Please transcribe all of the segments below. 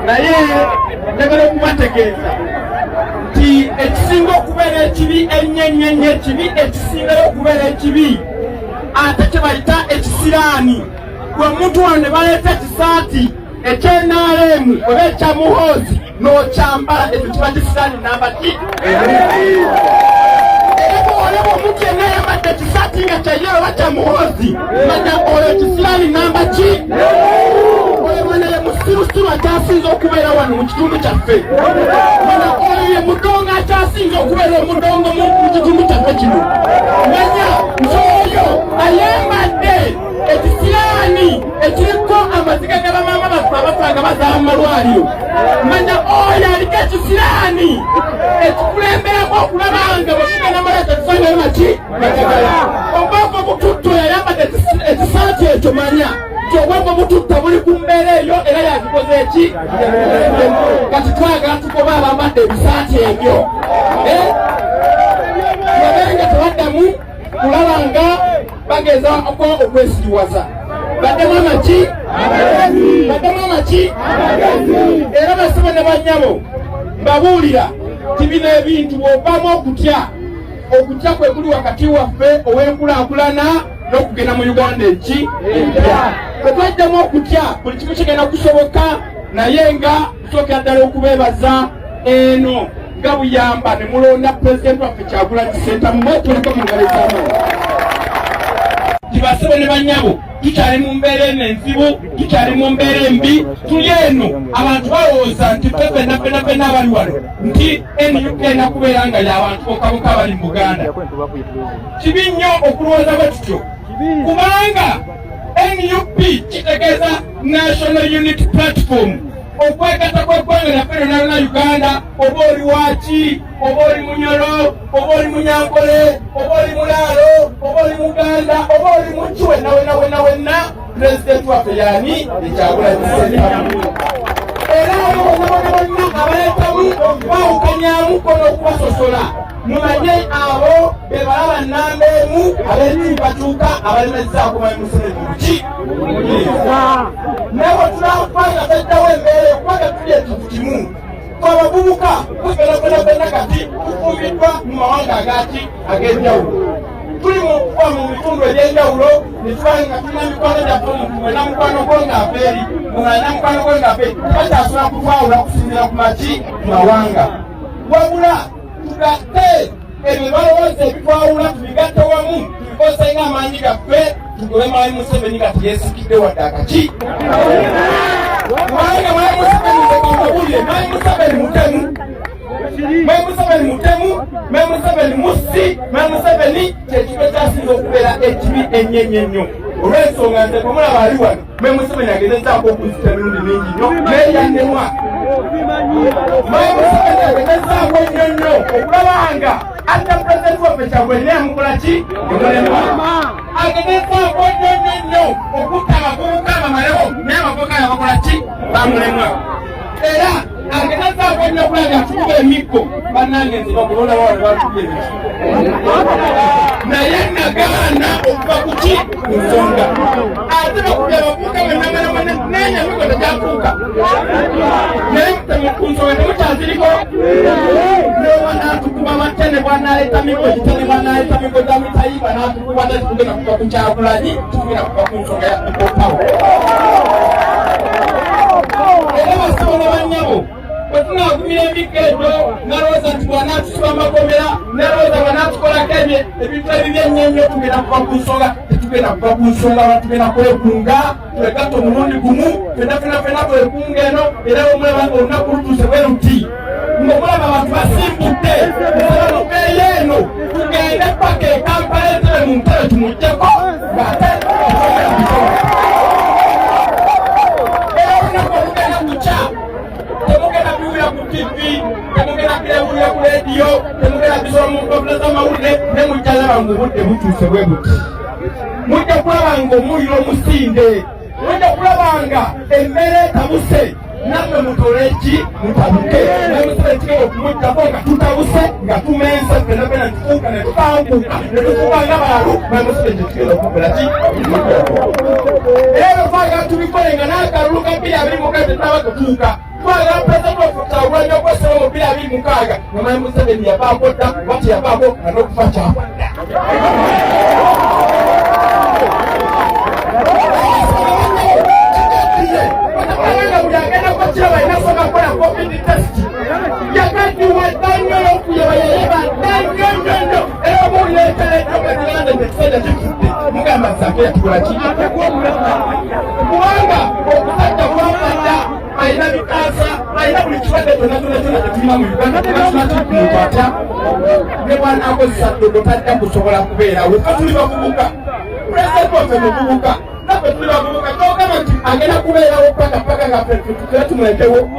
naye njagala okubategeeza nti ekisinga okubeera ekibi ennyo ekibi ekisingayo okubeera ekibi ate kye bayita ekisiraani. Gwe omuntu wano ne baleeta ekisaati ekyenaalemu oba ekya muhoozi n'okyambala, ekyo kiba kisiraani namba ki? Era bw'olaba omuntu yenna ayambadde ekisaati nga kyayero oba kya muhoozi, manya oyo kisiraani namba ki? Oyo mwana ye musirusiru akyasinza okubeera wano mu kitundu kyaffe. Mwana oyo ye mudongo akyasinza okubeera omudongo mu kitundu kyaffe kino. Manya nti oyo ayambadde ekisiraani ekiriko amaziga ga bamaama baffe abafanga bazaala mu malwaliro. Manya oyo aliko ekisiraani ekikulemberako okulabanga bwekigenda maleeta tusangayo maki bagagala. Obwongo bututto yayambadde ekisaati ekyo manya nti obwongo bututta buli ku mbeera eyo era yakikoze eki kati twagala tugoba abambadde ebisaati ebyo yabenga tebaddamu kulabanga bageza okwesiriwaza. Baddemu amaki era basibe ne bannyabo mbabuulira ti bino ebintu bw'ovaamu okutya kwe kuli wakati waffe ow'enkulaakulana n'okugenda mu Uganda eki empya. Bwe twajjamu okutya buli kimu kigenda kusoboka, naye nga tusookera ddala okubeebaza eno nga buyamba ne mulonda pulezidenti waffe Kyagulanyi Ssentamu mwetuleko mu ngalo ez'amaanyi. Tibasibe ne bannyabo tukyali mu mbeera eno enzibu, tukyali mu mbeera embi, tuli eno abantu balowooza nti ffe ffenna abali wano nti NUP ena kubeera nga y'abantu bokka abali mu Buganda. Kibi nnyo okulowooza bwe tutyo, kubanga NUP kitegeeza National Unity Platform, okwegatta kw'eggwanga lyaffe lyonna Uganda. Oba oli waaki, oba oli Munyoro, oba oli Munyankole, oba oli Mulaalo, oba oli Muganda, oba oli Muki, wenna pulezidenti waffe yaani Kyagulanyi Ssentamu. Era abo bonna abaleetamu bawukanyamuko n'okubasosola, mumanye abo be balaba nnamba emu ab'entimbatuuka abalemezzaako Mwami Museveni muki nabo tunakwanga taddawo embeera okubanga tuli ekintu kimu. Ffe abavubuka ffenna kati tufumbiddwa mu mawanga ag'enjawulo. Tuli mu kuva mu bitundu eby'enjawulo ne tubanga tulina mikwano gyaffe, omuntu mwenna mukwano gwo ng'apeeri, mulina mukwano gwe ng'apeeri, tubakyasobola kutwawula kusinziira ku maki mawanga. Wabula tugatte ebyo balowooza ebitwawula tubigatte wamu, tubikozese ng'amaanyi gaffe, tugobe Mwami Museveni nga teyeesikidde wadde akaki. Kubanga Mwami Museveni nzekambabulire, Mwami Museveni mutemu, Mwami Museveni mutemu, Mwami Museveni mussi, Mwami Museveni kyekibe kyasinza okubeera ekibi ennyo. Olw'ensonga nze bwe mulaba ali wano, Mwami Museveni agezezaako okunzita emirundi mingi nnyo naye yannemwa. Mwami Museveni agezezaako nnyo okulabanga atta pulezidenti waffe Kyagulanyi naye amukola ki? Emulema. Agezezaako nnyo okutta abavubuka abamalewo naye abavubuka abakola ki? Bamulemwa. Era agezezaako nnyo okulaga atukuba emikko bannange nziba okulola wano batukuba emikko. Naye nagaana okuva ku ki? Ku nsonga. Ate bakubya abavubuka bwenna n'enyamiko tegyafuuka. Naye ku nsonga temukyaziriko. Nowa n'atukuba amatene bw'anaaleeta miko, ekitene bw'anaaleeta miko gya mitayiba n'atukuba tetugenda kuva ku Kyagulanyi, tugenda kuva ku nsonga ya Paul. Era basabo ne bannyabo bwe tunaagumira emikka egyo nalowooza nti bw'anaatusiba amakomera, nalowooza bw'anaatukolako ebintu ebibi ennyo tugenda kuva ku nsonga. Tetugenda kuva ku nsonga, batugenda kwekunga twegatta omulundi gumu, ffenna twekunga eno. Era omulaba olunaku lutuuse bwe luti ng'omulaba abantu basimbudde mubeeyo eno, tugende paka e Kampala entebe mu ntebe tumuggyeko ng'ate era olunaku olugenda kukya temugenda biwulira ku TV, temugenda biwulira ku leediyo, temugenda bisobola mu mpapula z'amawulire, ne mujja laba ng'obudde butuuse bwe buti. Mujja kulaba ng'omuliro musinde, mujja kulaba nga embeera etabuse, nammwe mutole ki? Mutabuke. Naye Museveni kigenda okumuddako nga tutabuse, nga tumense, ffenna tufuuka ne tukanguka ne tufuuka nga balalu. Naye Museveni kigenda okukola ki? Era twagala tubikolenga n'akalulu ka 2026 tetunnabakutuuka. Twagala pulezidenti waffe Kyagulanyi okwesera mu 2026 nga Museveni yabaako dda wati yabaako n'okufa Kyagulanyi. Abanga buli agenda kubakyira balina kusooka kukola COVID test. Yakaddiwa ddannyo n'okuyaba yayeba ddannyo era omuwulira ekyaleetera Uganda ekiseera kifudde mugamba Sake yatukola ki? Kubanga okusajja gwafadda alina bikaasa alina buli kibadde kyonna tekirima mu Uganda tebakimakimuntu atya ne bwanaakozesa ddogo tajja kusobola kubeerawo. Ffe tuli bavubuka, pulezidenti waffe muvubuka naffe tuli bavubuka kyogamba nti agenda kubeerawo paka nga ffe tutera tumwekewo.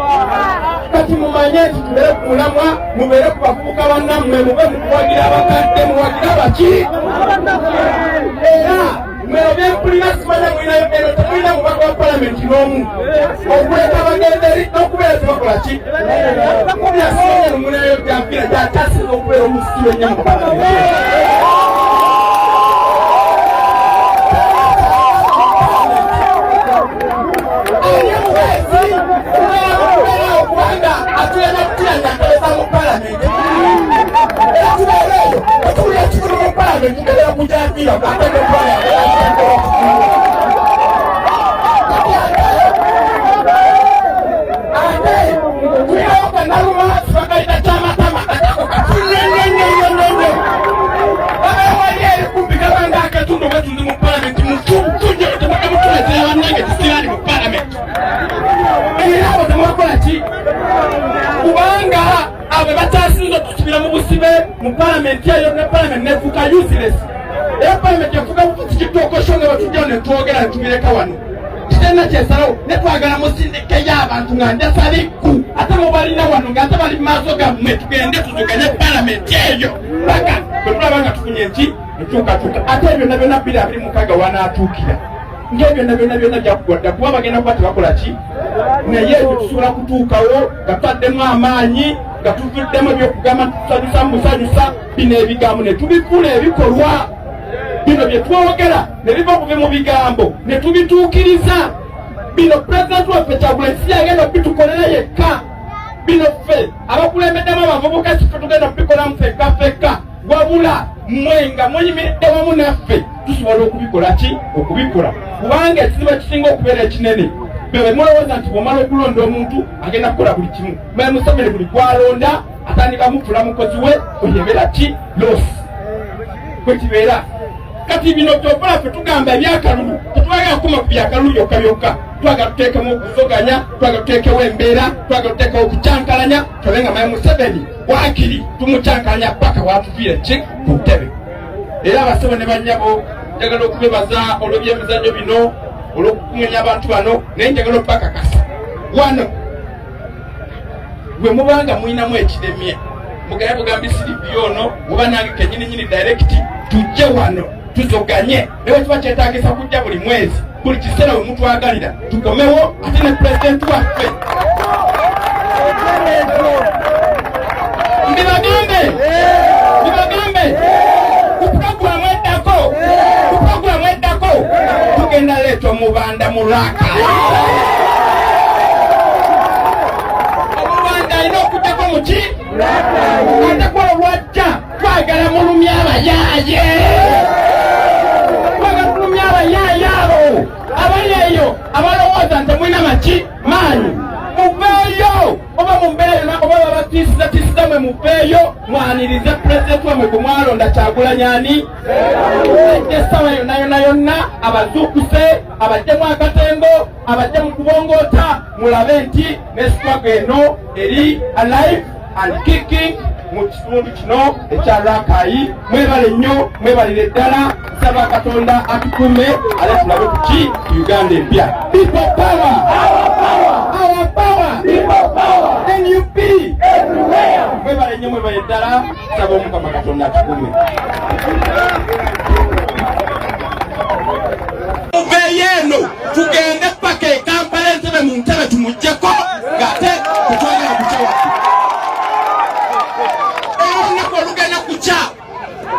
Kati mumanye nti tubeere ku mulamwa mubeere ku bavubuka bannammwe mube mukuwagira abakadde muwagira baki era mwero byempulira simanya mulinayo eno temulina mubaka wa palamenti n'omu okuleka abagenderi n'okubeera tebakola ki kubyasinga nomunayo byampira gyatasinga okubeera omusitule nnyo mu palamenti. Kubanga atulina kutiranya nkaleza mu palamenti era tubeereeyo otuwulira kikulu mu palamenti tubeera kujanjira katege ate tulinawo kanaluma tubakalita kyamatama katako katunenenenenene abawali eri kumpi kabanga akatundu bwetundi mu palamenti mutujje temutulezera bannange tusirani mu palamenti era abo temwakola ki kubanga abo batasinza tusubira mu busibe mu palamenti eyo ne palamenti nefuuka useless era palamenti efuuka tikitokosho nga batujjawo ne twogera ne tubireka wano kitenna kyesalawo ne twagala musindikeyo abantu nga ndesaliku ate mubalina wano nga ate bali mu maaso gammwe tugende tuzuganye palamenti eyo paka bwe tulaba nga tufunye nti enkyukakyuka ate ebyo byonna 2026 wanaatuukira ng'ebyo byonna byakugodda kuba bagenda kuba tebakola ki naye ebyo tusobola kutuukawo nga tutaddemu amaanyi nga tuvuddemu ebyokugamba tusanyusa musanyusa bino ebigambo ne tubikula ebikolwa bino bye twogera ne biva kuve mu bigambo ne tubituukiriza. Bino pulezidenti waffe Kyagulanyi si yagenda okubitukolera yekka, bino ffe abakulembeddemu abavubuka siffe tugenda okubikolamu ffekka wabula mmwe nga muyimiridde wamu naffe tusobola okubikola ki okubikola kubanga ekizibu ekisinga okubeera ekinene bwe mulowooza nti bw'omala okulonda omuntu agenda kukola buli kimu. Museveni buli gwalonda atandika mufula mukozi we oyebera ki losi kwe kibeera. Kati bino by'okola ffe tugamba ebyakalulu tetwagala kukoma ku byakalulu byokka twagala tuteekemu okuzoganya, twagala tuteekewo embeera, twagala tuteekewo okucyankalanya tobe nga Museveni wakiri tumucyankalanya paka watuviire ki ku ntebe. Era abasebo ne bannyabo njagala okubebaza olw'ebyemizannyo bino olw'okukuŋŋanya abantu bano naye njagala okubakakasa wano bwe mubanga mulinamu ekiremye mugaye bugambi Sirivi ono muba nange kennyini direct tujje wano tuzoganye newe kiba kyetaagisa kujja buli mwezi buli kiseera we mutwagalira tukomewo ate ne pulezidenti waffe ndibagambe kupulogulamu eddako tugenda leeta omubanda mu Lwaka. Omubanda alina okuddako muki ate kola lwajja twagala mulumya abayaaye abo abali eyo abalowooza nti mulina maanyi muveeyo oba mumbeeyo oba babatiisiza mwe muveeyo mwanirize pulezidenti wamwe gwe mwalonda Kyagulanyi ani essaawa yonna abazuukuse abaddemu akatembo abajje mu kubongoota mulabe nti nesitwago eno eri alive and kicking mu kitundu kino ekya Lwakayi. Mwebale nnyo, mwebalire ddala, nsaba Katonda atukume ale tulabe kuki Uganda empya. People power, our power, people power, NUP everywhere. Mwebale nnyo, mwebale ddala, nsaba Omukama Katonda atukume. Muveeyo tugende paka e Kampala Entebbe mu ntebe tumuggyeko ng'ate tetwagala kucewa.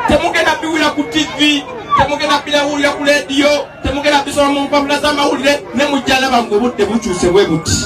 Temugenda biwira ku TV, temugenda binawulira ku leediyo temugenda bisoma mu mpapula z'amawulire ne mujja laba ng'obudde bukyuse bwe buti